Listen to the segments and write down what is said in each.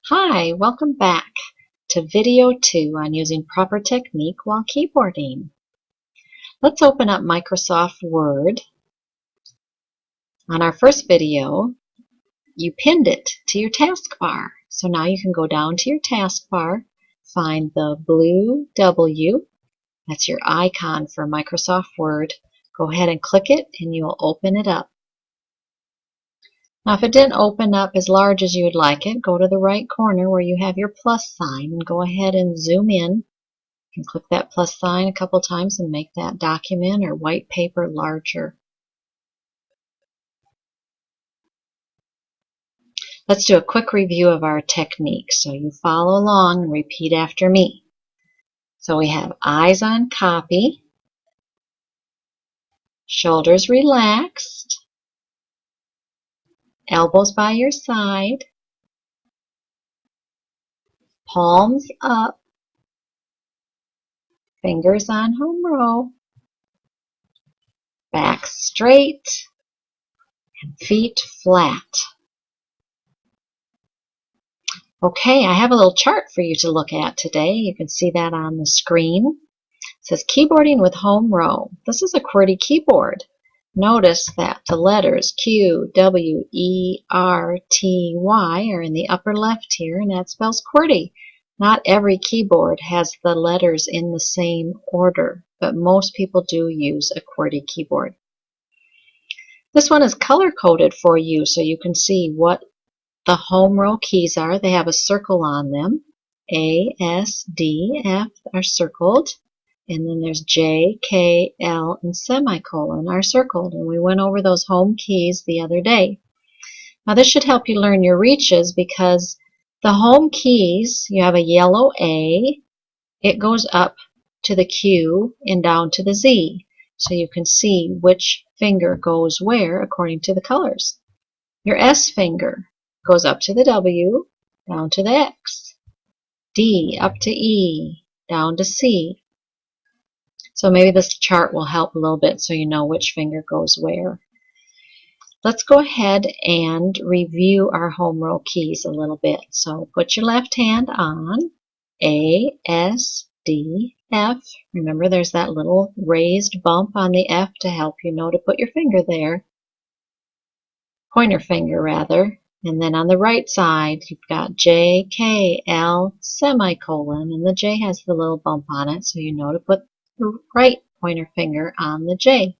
Hi, welcome back to video 2 on using proper technique while keyboarding. Let's open up Microsoft Word. On our first video, you pinned it to your taskbar. So now you can go down to your taskbar, find the blue W, that's your icon for Microsoft Word. Go ahead and click it and you'll open it up. Now, if it didn't open up as large as you would like it, go to the right corner where you have your plus sign and go ahead and zoom in. You can click that plus sign a couple times and make that document or white paper larger. Let's do a quick review of our technique. So you follow along and repeat after me. So we have eyes on copy, shoulders relaxed, elbows by your side, palms up, fingers on home row, back straight, and feet flat. Okay, I have a little chart for you to look at today. You can see that on the screen. It says keyboarding with home row. This is a QWERTY keyboard. Notice that the letters Q, W, E, R, T, Y are in the upper left here, and that spells QWERTY. Not every keyboard has the letters in the same order, but most people do use a QWERTY keyboard. This one is color-coded for you so you can see what the home row keys are. They have a circle on them. A, S, D, F are circled. And then there's J, K, L, and semicolon are circled. And we went over those home keys the other day. Now this should help you learn your reaches because the home keys, you have a yellow A. It goes up to the Q and down to the Z. So you can see which finger goes where according to the colors. Your S finger goes up to the W, down to the X. D up to E, down to C. So maybe this chart will help a little bit so you know which finger goes where. Let's go ahead and review our home row keys a little bit. So put your left hand on A, S, D, F. Remember there's that little raised bump on the F to help you know to put your finger there. Pointer finger rather. And then on the right side, you've got J, K, L, semicolon, and the J has the little bump on it, so you know to put the right pointer finger on the J.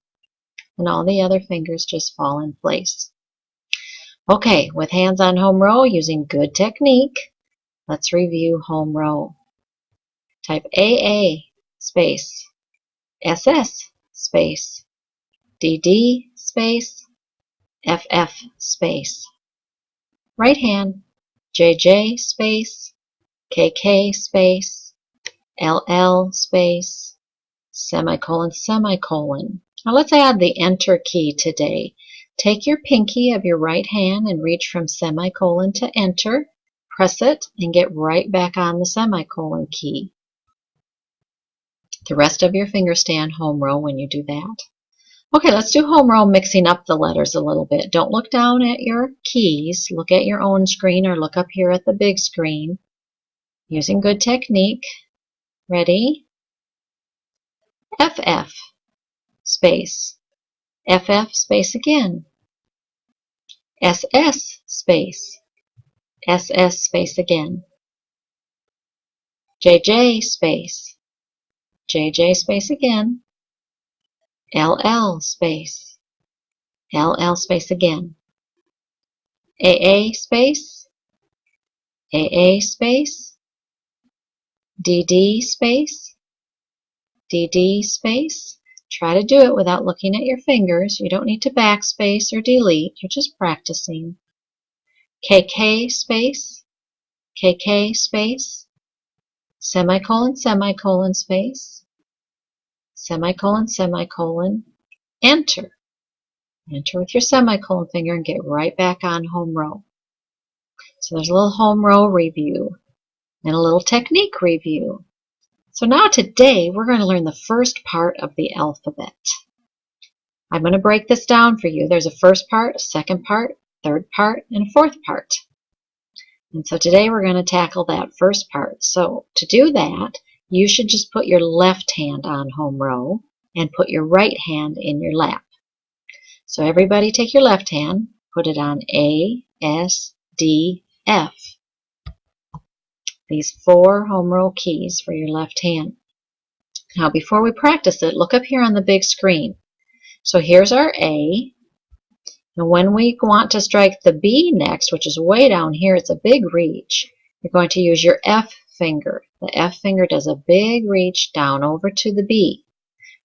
And all the other fingers just fall in place. Okay, with hands on home row, using good technique, let's review home row. Type AA space, SS space, DD space, FF space. Right hand, JJ space, KK space, LL space, semicolon, semicolon. Now let's add the enter key today. Take your pinky of your right hand and reach from semicolon to enter. Press it and get right back on the semicolon key. The rest of your fingers stay on home row when you do that. Okay, let's do home row mixing up the letters a little bit. Don't look down at your keys. Look at your own screen or look up here at the big screen. Using good technique. Ready? FF space. FF space again. SS space. SS space again. JJ space. JJ space again. LL space. LL space again. AA space. AA space. DD space. DD space. Try to do it without looking at your fingers. You don't need to backspace or delete. You're just practicing. KK space. KK space. Semicolon, semicolon space. Semicolon, semicolon, enter. Enter with your semicolon finger and get right back on home row. So there's a little home row review and a little technique review. So now today we're going to learn the first part of the alphabet. I'm going to break this down for you. There's a first part, a second part, third part, and a fourth part. And so today we're going to tackle that first part. So to do that, you should just put your left hand on home row and put your right hand in your lap. So everybody take your left hand, put it on A, S, D, F. These 4 home row keys for your left hand. Now before we practice it, look up here on the big screen. So here's our A. And when we want to strike the B next, which is way down here, it's a big reach, you're going to use your F finger. The F finger does a big reach down over to the B.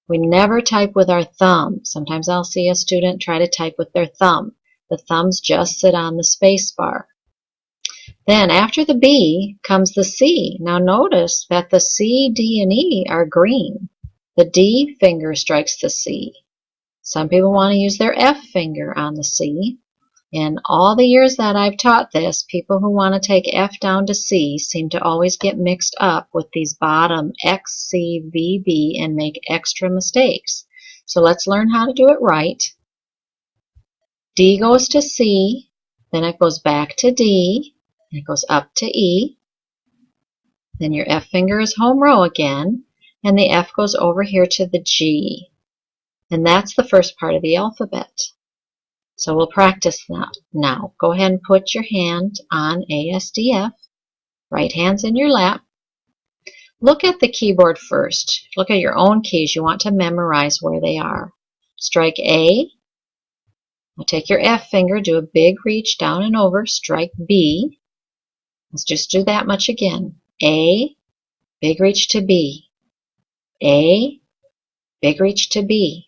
We never type with our thumb. Sometimes I'll see a student try to type with their thumb. The thumbs just sit on the space bar. Then after the B comes the C. Now notice that the C, D, and E are green. The D finger strikes the C. Some people want to use their F finger on the C. In all the years that I've taught this, people who want to take F down to C seem to always get mixed up with these bottom X, C, V, B and make extra mistakes. So let's learn how to do it right. D goes to C, then it goes back to D, and it goes up to E. Then your F finger is home row again, and the F goes over here to the G. And that's the first part of the alphabet. So we'll practice that now. Go ahead and put your hand on ASDF. Right hand's in your lap. Look at the keyboard first. Look at your own keys. You want to memorize where they are. Strike A. Now take your F finger, do a big reach down and over. Strike B. Let's just do that much again. A, big reach to B. A, big reach to B.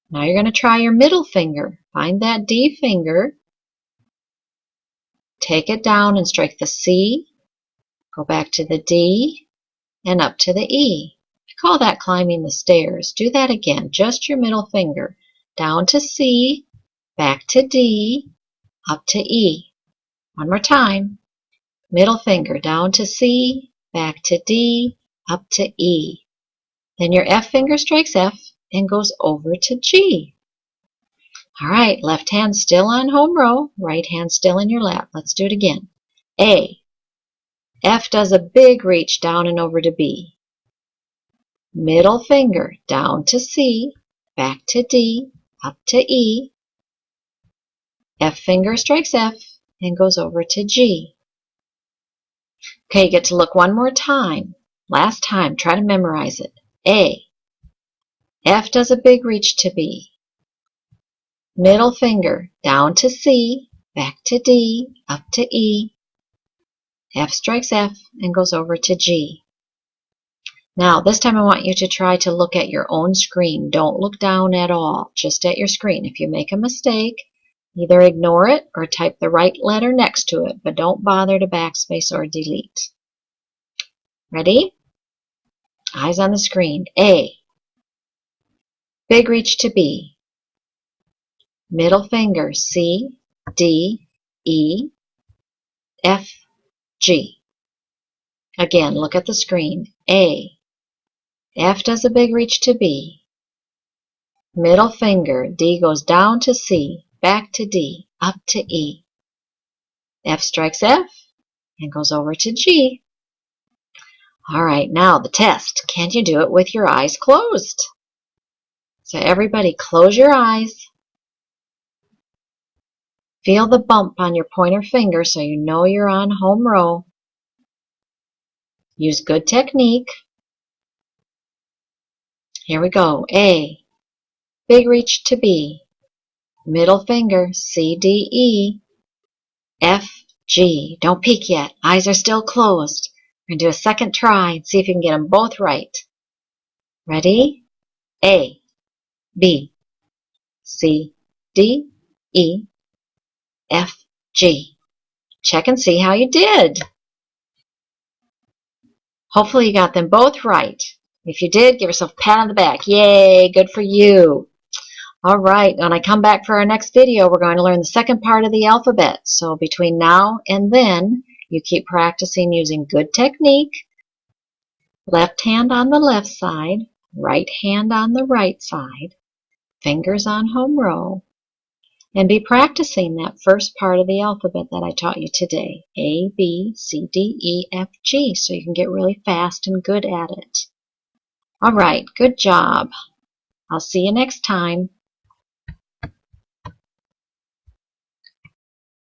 Now you're going to try your middle finger. Find that D finger. Take it down and strike the C. Go back to the D and up to the E. I call that climbing the stairs. Do that again. Just your middle finger. Down to C, back to D, up to E. One more time. Middle finger down to C, back to D, up to E. Then your F finger strikes F and goes over to G. All right, left hand still on home row, right hand still in your lap. Let's do it again. A. F does a big reach down and over to B. Middle finger down to C, back to D, up to E. F finger strikes F and goes over to G. Okay, you get to look one more time. Last time, try to memorize it. A. F does a big reach to B. Middle finger down to C, back to D, up to E. F strikes F and goes over to G. Now, this time I want you to try to look at your own screen. Don't look down at all, just at your screen. If you make a mistake, either ignore it or type the right letter next to it, but don't bother to backspace or delete. Ready? Eyes on the screen. A. Big reach to B. Middle finger C, D, E, F, G. Again, look at the screen. A. F does a big reach to B. Middle finger, D goes down to C, back to D, up to E. F strikes F and goes over to G. All right, now the test. Can you do it with your eyes closed? So everybody close your eyes. Feel the bump on your pointer finger so you know you're on home row. Use good technique. Here we go. A. Big reach to B. Middle finger, C, D, E, F, G. Don't peek yet. Eyes are still closed. We're going to do a second try and see if you can get them both right. Ready? A, B, C, D, E, F, G. Check and see how you did. Hopefully you got them both right. If you did, give yourself a pat on the back. Yay, good for you. All right, when I come back for our next video, we're going to learn the second part of the alphabet. So between now and then, you keep practicing using good technique. Left hand on the left side, right hand on the right side, fingers on home row. And be practicing that first part of the alphabet that I taught you today. A, B, C, D, E, F, G, so you can get really fast and good at it. All right, good job. I'll see you next time.